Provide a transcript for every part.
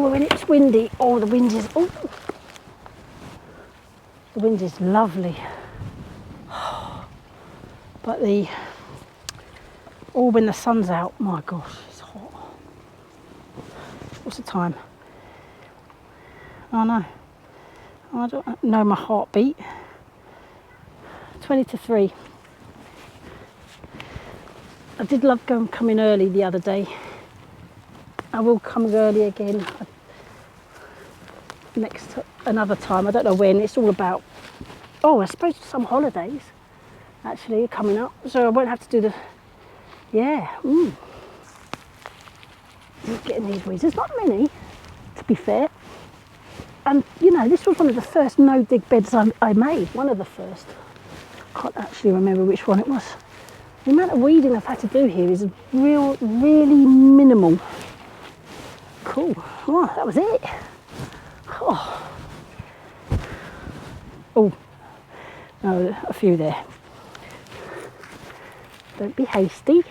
Oh, when it's windy, oh, the wind is, oh, the wind is lovely. But when the sun's out, my gosh, it's hot. What's the time? Oh no, I don't know my heartbeat. 20 to 3. I did love coming early the other day. I will come early again another time. I don't know when. It's all about, I suppose some holidays actually are coming up, so I won't have to do the, Just getting these weeds. There's not many, to be fair. And you know, this was one of the first no dig beds I made. One of the first. I can't actually remember which one it was. The amount of weeding I've had to do here is really minimal. Cool. Oh, that was it. Oh, no, a few there. Don't be hasty.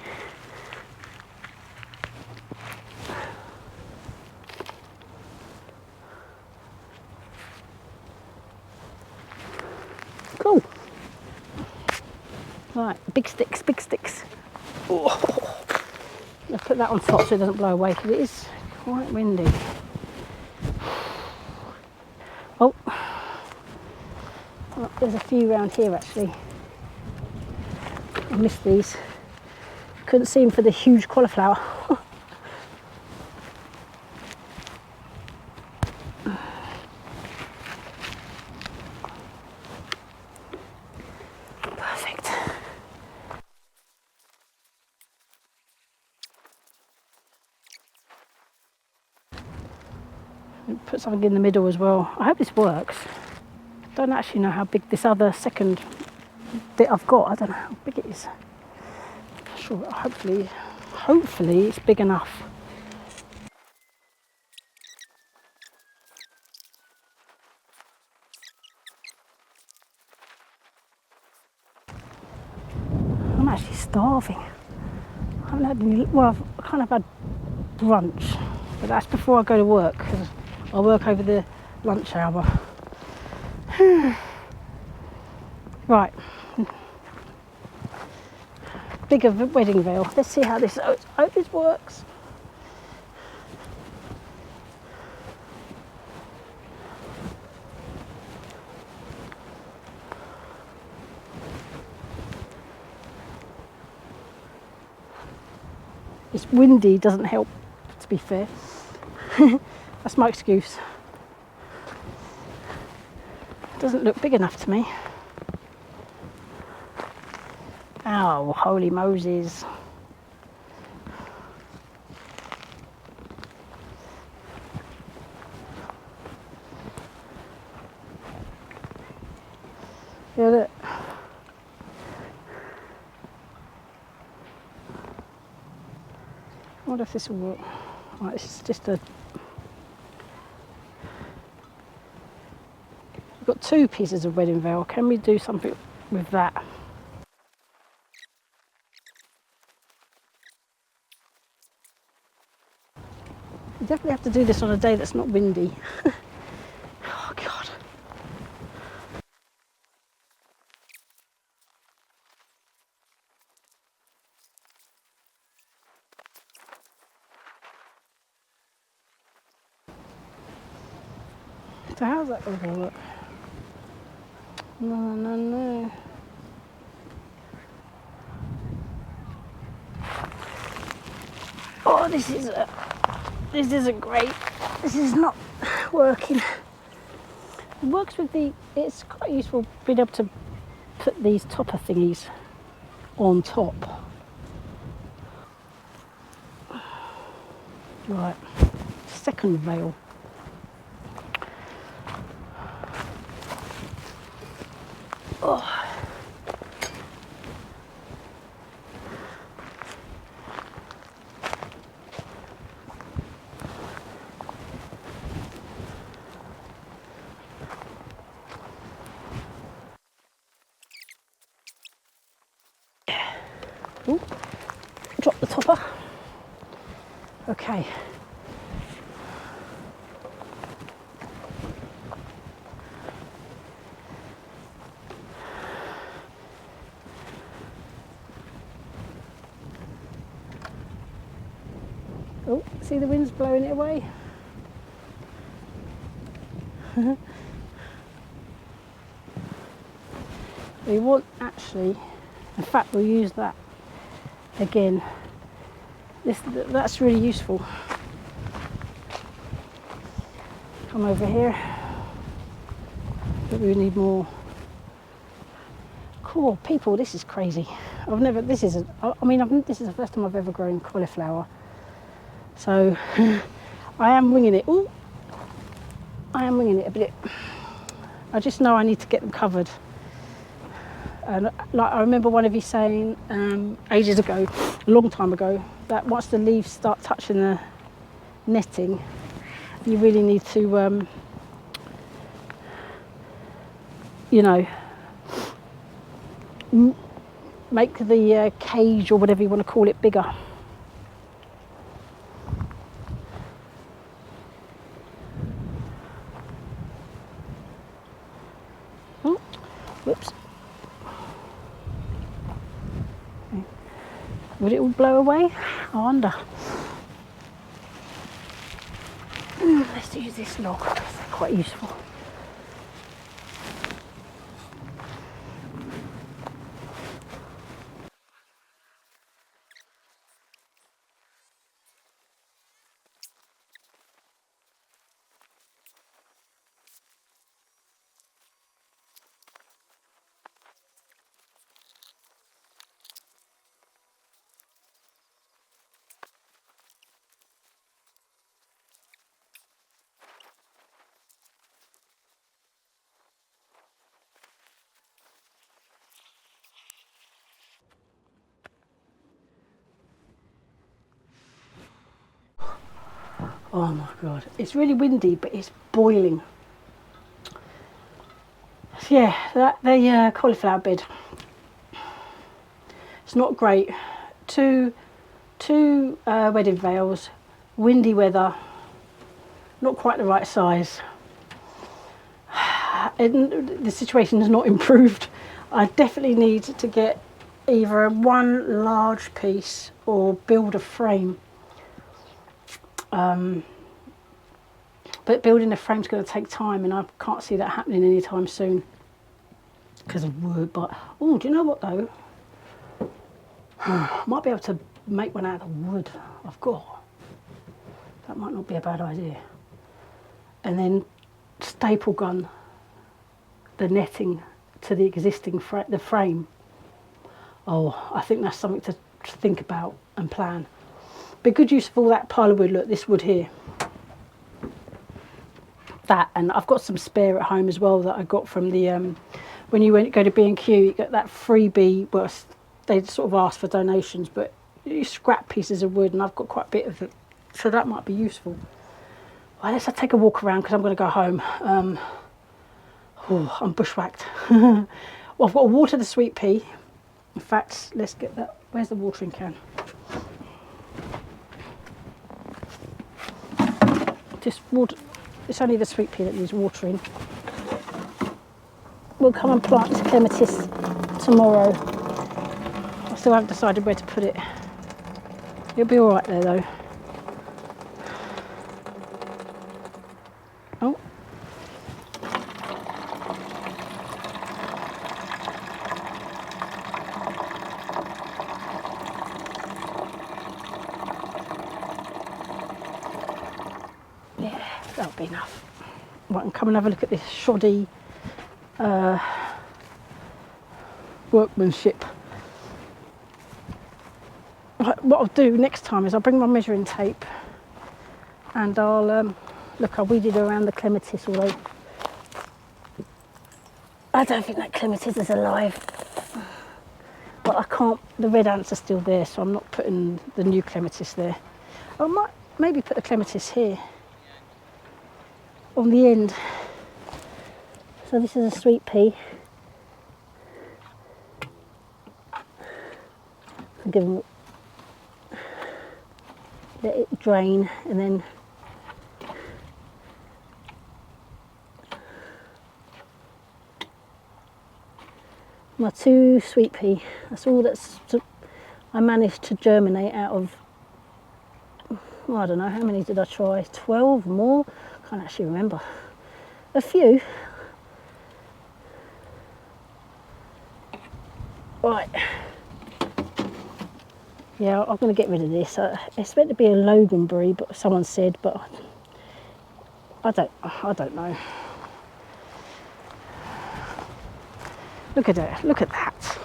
Cool. Right, big sticks, big sticks. Oh. Let's put that on top so it doesn't blow away because it is quite windy. Oh, there's a few around here actually. I missed these. Couldn't see them for the huge cauliflower. Perfect. Put something in the middle as well. I hope this works. Don't actually know how big this other second bit I've got. I don't know how big it is. I'm sure, hopefully it's big enough. I'm actually starving. I haven't had any, well, I've kind of had brunch, but that's before I go to work because I work over the lunch hour. Right. Bigger wedding veil. Let's see how this, I hope this works. It's windy, doesn't help, to be fair. That's my excuse. Doesn't look big enough to me. Oh, holy Moses. Yeah, look. I wonder if this will work. Right, this is just a... We've got 2 pieces of wedding veil. Can we do something with that? You definitely have to do this on a day that's not windy. Oh, God. So how's that going to work? No. Oh, this isn't great. This is not working. It works with it's quite useful being able to put these topper thingies on top. Right, second veil. Oh. Ooh, drop the topper. Okay. See the wind's blowing it away. We want actually, in fact we'll use that again. That's really useful. Come over here. But we need more. Cool, people, this is crazy. This is the first time I've ever grown cauliflower. So I am winging it. Ooh, I am winging it a bit. I just know I need to get them covered. And like I remember one of you saying ages ago, a long time ago, that once the leaves start touching the netting, you really need to, you know, make the cage or whatever you want to call it bigger. Oh, whoops. Okay. Would it all blow away? I wonder. Let's use this log, it's quite useful. Oh my god, it's really windy, but it's boiling. So yeah, the cauliflower bed. It's not great. Two wedding veils, windy weather, not quite the right size. And the situation has not improved. I definitely need to get either one large piece or build a frame. But building a frame is going to take time, and I can't see that happening anytime soon because of wood. But oh, do you know what though? I might be able to make one out of the wood I've got. That might not be a bad idea. And then staple gun the netting to the existing frame. Oh, I think that's something to think about and plan. Be good use of all that pile of wood. Look, this wood here. That, and I've got some spare at home as well that I got from the when you go to B&Q, you get that freebie. Well, they sort of ask for donations, but you scrap pieces of wood, and I've got quite a bit of it, so that might be useful. Well, let's take a walk around because I'm going to go home. Oh, I'm bushwhacked. Well, I've got to water the sweet pea. In fact, let's get that. Where's the watering can? Just water. It's only the sweet pea that needs watering. We'll come and plant this clematis tomorrow. I still haven't decided where to put it. It'll be all right there though. Oh. Yeah, that'll be enough. Right, and come and have a look at this shoddy workmanship. What I'll do next time is I'll bring my measuring tape and I'll look, I weeded around the clematis, although I don't think that clematis is alive, but I can't, the red ants are still there, so I'm not putting the new clematis there. I might maybe put the clematis here on the end. So this is a sweet pea. Give them, let it drain, and then my two sweet pea. That's all I managed to germinate out of well, I don't know, how many did I try? 12 more? Can't actually remember. A few. Right. Yeah, I'm going to get rid of this. It's meant to be a Loganberry, but someone said, but I don't know. Look at it. Look at that.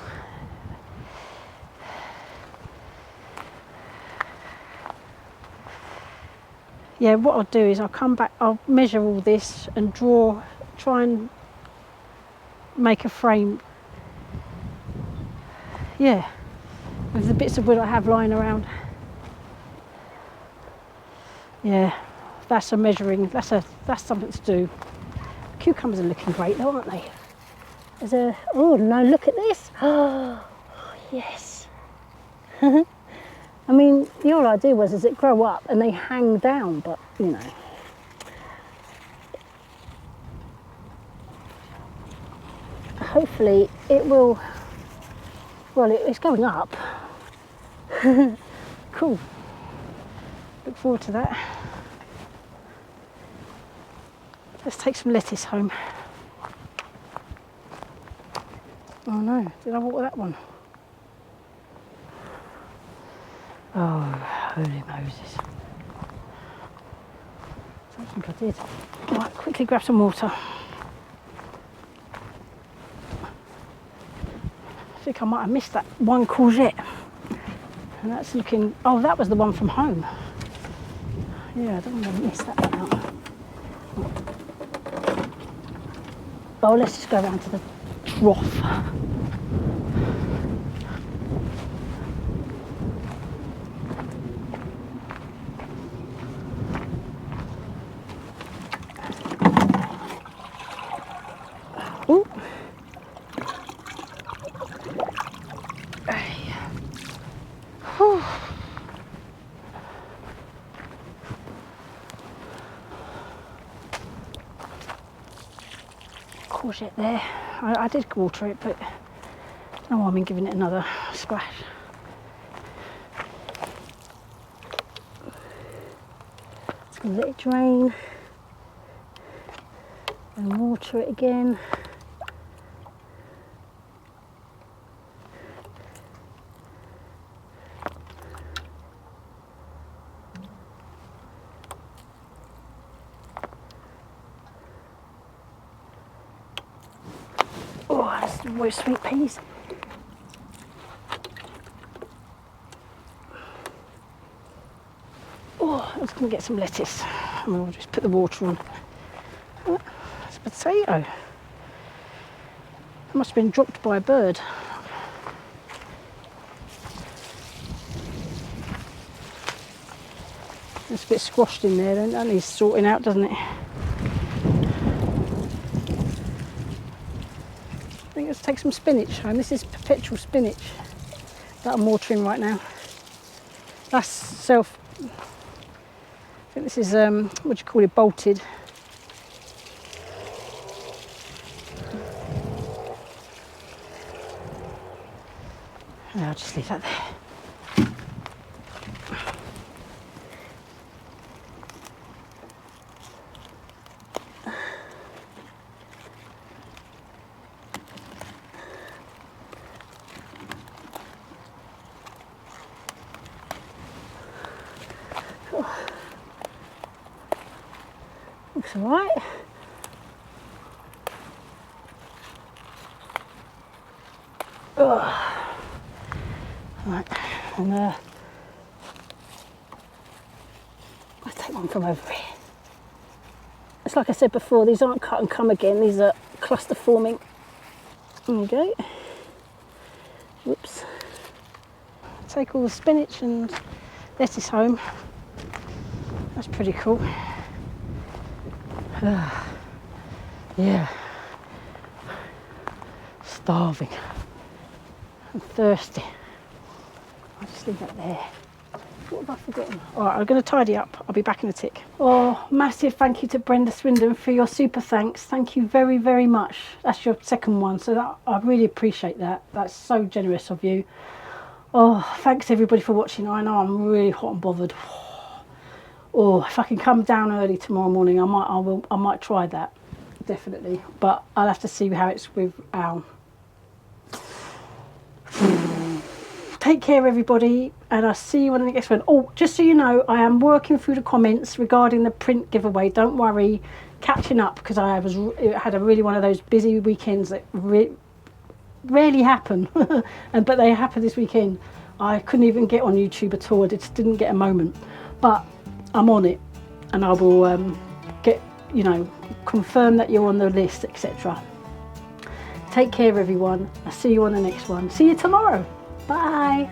Yeah, what I'll do is I'll come back, I'll measure all this and try and make a frame. Yeah, with the bits of wood I have lying around. Yeah, that's a measuring, that's something to do. Cucumbers are looking great though, aren't they? Oh no, look at this. Oh, yes. I mean, the whole idea was it grow up and they hang down, but you know. Hopefully it will, well, it's going up. Cool. Look forward to that. Let's take some lettuce home. Oh no, did I water that one? Oh, holy Moses. I don't think I did. Right, quickly grab some water. I think I might have missed that one courgette. And that's looking, oh, that was the one from home. Yeah, I don't want to miss that one out. Oh, let's just go around to the trough. Ooh. Whew. Courgette there. I did water it, but no harm in giving it another splash. Just gonna let it drain and water it again. Oh, that's the worst sweet peas. Oh, I was going to get some lettuce. And we'll just put the water on. Oh, that's a potato. It must have been dropped by a bird. It's a bit squashed in there, then that needs sorting out, doesn't it? I think let's take some spinach home. This is perpetual spinach that I'm watering right now. That's I think this is, what do you call it, bolted. Yeah, I'll just leave that there. Looks all right. Right, and I'll take one from over here. It's like I said before, these aren't cut and come again, these are cluster forming. There we go. Whoops. Take all the spinach and lettuce home. That's pretty cool. Yeah. Starving. I'm thirsty. I'll just leave that there. What have I forgotten? All right, I'm going to tidy up. I'll be back in a tick. Oh, massive thank you to Brenda Swindon for your super thanks. Thank you very, very much. That's your second one, so I really appreciate that. That's so generous of you. Oh, thanks everybody for watching. I know I'm really hot and bothered. Or if I can come down early tomorrow morning, I might try that, definitely. But I'll have to see how it's with Al. Take care, everybody, and I'll see you on the next one. Oh, just so you know, I am working through the comments regarding the print giveaway. Don't worry, catching up, because I had a really one of those busy weekends that rarely happen, but they happened this weekend. I couldn't even get on YouTube at all. I just didn't get a moment, but I'm on it, and I will get, you know, confirm that you're on the list, etc. Take care, everyone. I'll see you on the next one. See you tomorrow. Bye.